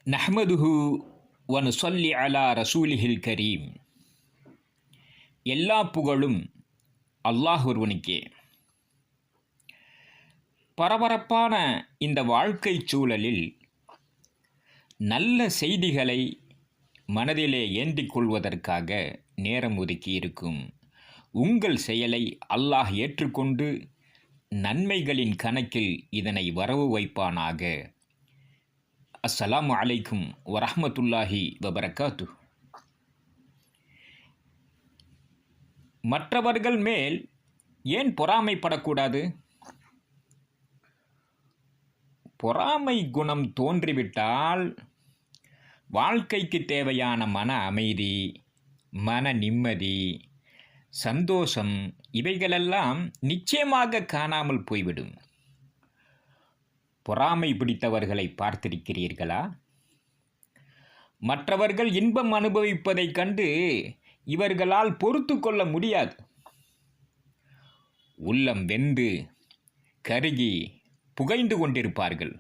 நஹ்மதுஹு வ நுஸல்லி அலா ரசூலிஹில் கரீம். எல்லா புகழும் அல்லாஹ் ஒருவனுக்கே. பரபரப்பான இந்த வாழ்க்கை சூழலில் நல்ல செய்திகளை மனதிலே ஏந்திக் கொள்வதற்காக நேரம் ஒதுக்கி இருக்கும் உங்கள் செயலை அல்லாஹ் ஏற்றுக்கொண்டு நன்மைகளின் கணக்கில் இதனை வரவு வைப்பானாக. அஸ்ஸலாமு அலைக்கும் வரஹ்மத்துல்லாஹி வபரகாத்து. மற்றவர்கள் மேல் ஏன் பொறாமைப்படக்கூடாது? பொறாமை குணம் தோன்றிவிட்டால் வாழ்க்கைக்கு தேவையான மன அமைதி, மன நிம்மதி, சந்தோஷம் இவைகளெல்லாம் நிச்சயமாக காணாமல் போய்விடும். பொறாமை பிடித்தவர்களை பார்த்திருக்கிறீர்களா? மற்றவர்கள் இன்பம் அனுபவிப்பதைக் கண்டு இவர்களால் பொறுத்து கொள்ள முடியாது. உள்ளம் வெந்து கருகி புகைந்து கொண்டிருப்பார்கள்.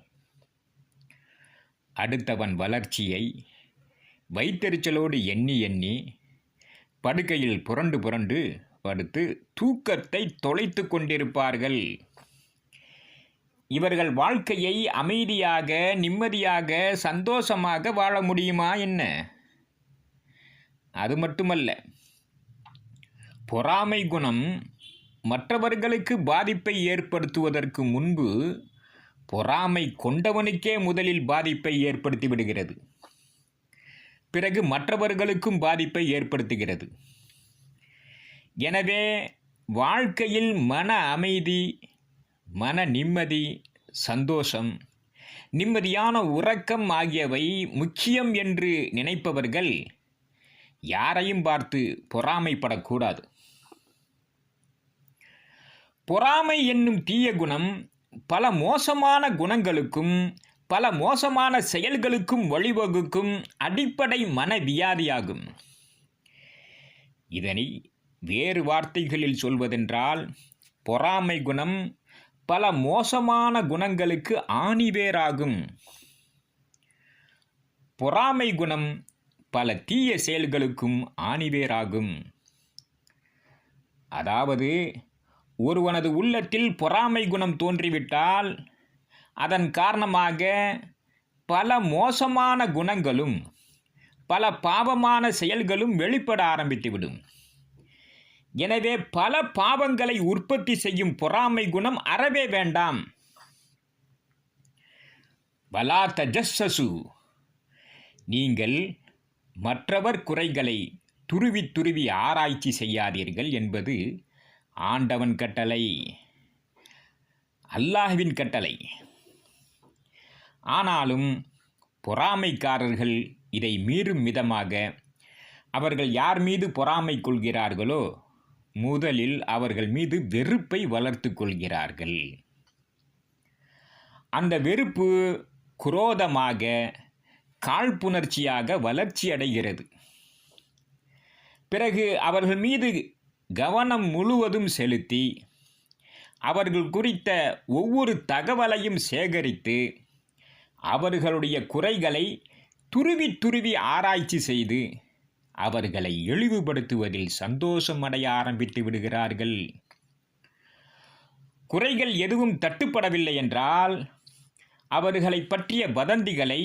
அடுத்தவன் வளர்ச்சியை வைத்தெரிச்சலோடு எண்ணி எண்ணி படுக்கையில் புரண்டு புரண்டு படுத்து தூக்கத்தை தொலைத்து கொண்டிருப்பார்கள். இவர்கள் வாழ்க்கையை அமைதியாக, நிம்மதியாக, சந்தோஷமாக வாழ முடியுமா என்ன? அது மட்டுமல்ல, பொறாமை குணம் மற்றவர்களுக்கு பாதிப்பை ஏற்படுத்துவதற்கு முன்பு பொறாமை கொண்டவனுக்கே முதலில் பாதிப்பை ஏற்படுத்தி விடுகிறது. பிறகு மற்றவர்களுக்கும் பாதிப்பை ஏற்படுத்துகிறது. எனவே வாழ்க்கையில் மன அமைதி, மன நிம்மதி, சந்தோஷம், நிம்மதியான உறக்கம் ஆகியவை முக்கியம் என்று நினைப்பவர்கள் யாரையும் பார்த்து பொறாமைப்படக்கூடாது. பொறாமை என்னும் தீய குணம் பல மோசமான குணங்களுக்கும் பல மோசமான செயல்களுக்கும் வழிவகுக்கும் அடிப்படை மனவியாதியாகும். இதனை வேறு வார்த்தைகளில் சொல்வதென்றால், பொறாமை குணம் பல மோசமான குணங்களுக்கு ஆணிவேராகும். பொறாமை குணம் பல தீய செயல்களுக்கும் ஆணிவேராகும். அதாவது, ஒருவனது உள்ளத்தில் பொறாமை குணம் தோன்றிவிட்டால் அதன் காரணமாக பல மோசமான குணங்களும் பல பாவமான செயல்களும் வெளிப்பட ஆரம்பித்துவிடும். எனவே பல பாவங்களை உற்பத்தி செய்யும் பொறாமை குணம் அறவே வேண்டாம். வலா தஜஸ்ஸசு, நீங்கள் மற்றவர் குறைகளை துருவி துருவி ஆராய்ச்சி செய்யாதீர்கள் என்பது ஆண்டவன் கட்டளை, அல்லாஹ்வின் கட்டளை. ஆனாலும் பொறாமைக்காரர்கள் இதை மீறும் விதமாக அவர்கள் யார் மீது பொறாமை கொள்கிறார்களோ முதலில் அவர்கள் மீது வெறுப்பை வளர்த்து கொள்கிறார்கள். அந்த வெறுப்பு குரோதமாக, காழ்ப்புணர்ச்சியாக வளர்ச்சி அடைகிறது. பிறகு அவர்கள் மீது கவனம் முழுவதும் செலுத்தி அவர்கள் குறித்த ஒவ்வொரு தகவலையும் சேகரித்து அவர்களுடைய குறைகளை துருவி துருவி ஆராய்ச்சி செய்து அவர்களை இழிவுபடுத்துவதில் சந்தோஷம் அடைய ஆரம்பித்து விடுகிறார்கள். குறைகள் எதுவும் தட்டுப்படவில்லை என்றால் அவர்களை பற்றிய வதந்திகளை,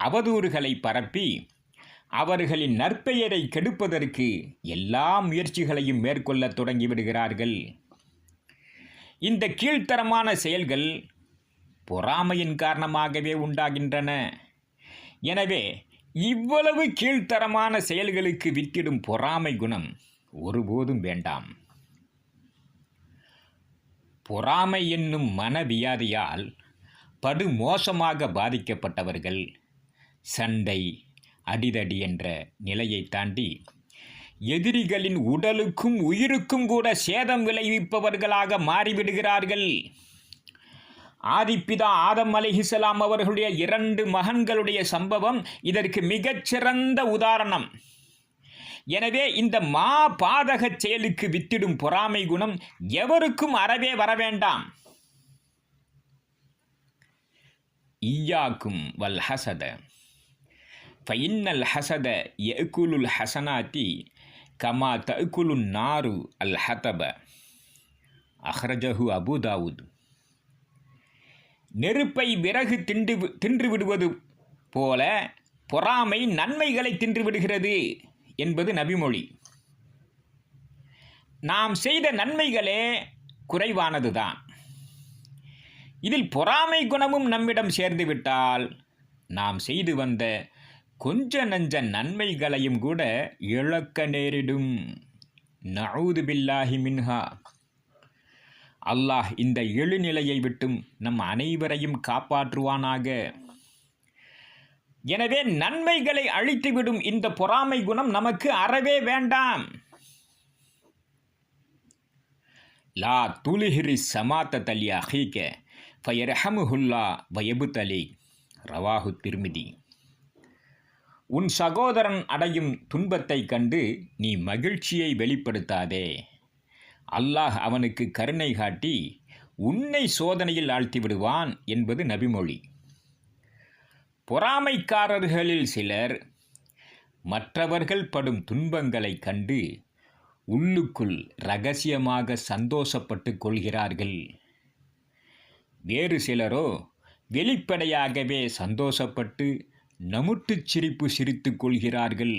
அவதூறுகளை பரப்பி அவர்களின் நற்பெயரை கெடுப்பதற்கு எல்லா முயற்சிகளையும் மேற்கொள்ள தொடங்கிவிடுகிறார்கள். இந்த கீழ்த்தரமான செயல்கள் பொறாமையின் காரணமாகவே உண்டாகின்றன. எனவே இவ்வளவு கீழ்த்தரமான செயல்களுக்கு வித்திடும் பொறாமை குணம் ஒருபோதும் வேண்டாம். பொறாமை என்னும் மனவியாதியால் படு மோசமாக பாதிக்கப்பட்டவர்கள் சண்டை, அடிதடி என்ற நிலையை தாண்டி எதிரிகளின் உடலுக்கும் உயிருக்கும் கூட சேதம் விளைவிப்பவர்களாக மாறிவிடுகிறார்கள். ஆதிப்பிதா ஆதம் அலைஹிஸ்ஸலாம் அவர்களுடைய 2 மகன்களுடைய சம்பவம் இதற்கு மிகச்சிறந்த உதாரணம். எனவே இந்த பாதக செயலுக்கு வித்திடும் பொறாமை குணம் எவருக்கும் அறவே வரவேண்டாம். ஈயாக்கும் வல் ஹசத, ஃபைன்னல் ஹசத யகுலுல் ஹசனாத்தி கமா தகுலுன் நாரு அல் ஹதப. அஹ்ரஜஹு அபு தாவூத். நெருப்பை விறகு தின்று விடுவது போல பொறாமை நன்மைகளை தின்று விடுகிறது என்பது நபிமொழி. நாம் செய்த நன்மைகளே குறைவானதுதான். இதில் பொறாமை குணமும் நம்மிடம் சேர்ந்துவிட்டால் நாம் செய்து வந்த கொஞ்ச நஞ்ச நன்மைகளையும் கூட இழக்க நேரிடும். நஊது பில்லாஹி மின்ஹா. அல்லாஹ் இந்த எழுநிலையை விட்டும் நம் அனைவரையும் காப்பாற்றுவானாக. எனவே நன்மைகளை அழித்துவிடும் இந்த பொறாமை குணம் நமக்கு அறவே வேண்டாம். லா துலிஹிரி சமாத்த தலி அஹீக ஃபயர்ஹமுஹுல்லா வயபுதலி. ரவாஹு திர்மிதி. உன் சகோதரன் அடையும் துன்பத்தை கண்டு நீ மகிழ்ச்சியை வெளிப்படுத்தாதே. அல்லாஹ் அவனுக்கு கருணை காட்டி உன்னை சோதனையில் ஆழ்த்தி விடுவான் என்பது நபிமொழி. பொறாமைக்காரர்களில் சிலர் மற்றவர்கள் படும் துன்பங்களைக் கண்டு உள்ளுக்குள் இரகசியமாக சந்தோஷப்பட்டு கொள்கிறார்கள். வேறு சிலரோ வெளிப்படையாகவே சந்தோஷப்பட்டு நமுட்டுச் சிரிப்பு சிரித்து கொள்கிறார்கள்.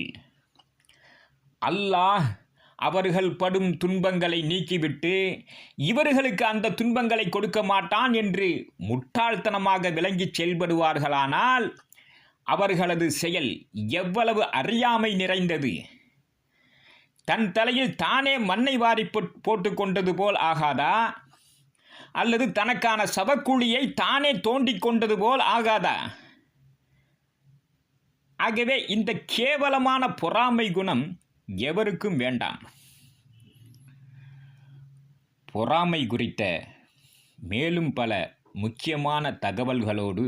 அல்லாஹ் அவர்கள் படும் துன்பங்களை நீக்கிவிட்டு இவர்களுக்கு அந்த துன்பங்களை கொடுக்க மாட்டான் என்று முட்டாள்தனமாக விளங்கிச் செயல்படுவார்களானால் அவர்களது செயல் எவ்வளவு அறியாமை நிறைந்தது! தன் தலையில் தானே மண்ணை வாரி போட்டு கொண்டது போல் ஆகாதா? அல்லது தனக்கான சவக்குழியை தானே தோண்டிக் கொண்டது போல் ஆகாதா? ஆகவே இந்த கேவலமான பொறாமை குணம் எவருக்கும் வேண்டாம். பொறாமை குறித்த மேலும் பல முக்கியமான தகவல்களோடு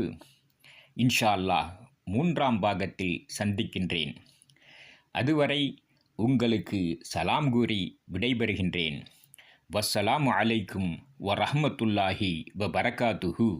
இன்ஷா அல்லாஹ் 3ஆம் பாகத்தில் சந்திக்கின்றேன். அதுவரை உங்களுக்கு சலாம் கூறி விடைபெறுகின்றேன். வஸ்ஸலாமு அலைக்கும் வரஹ்மத்துல்லாஹி வபரகாத்துஹு.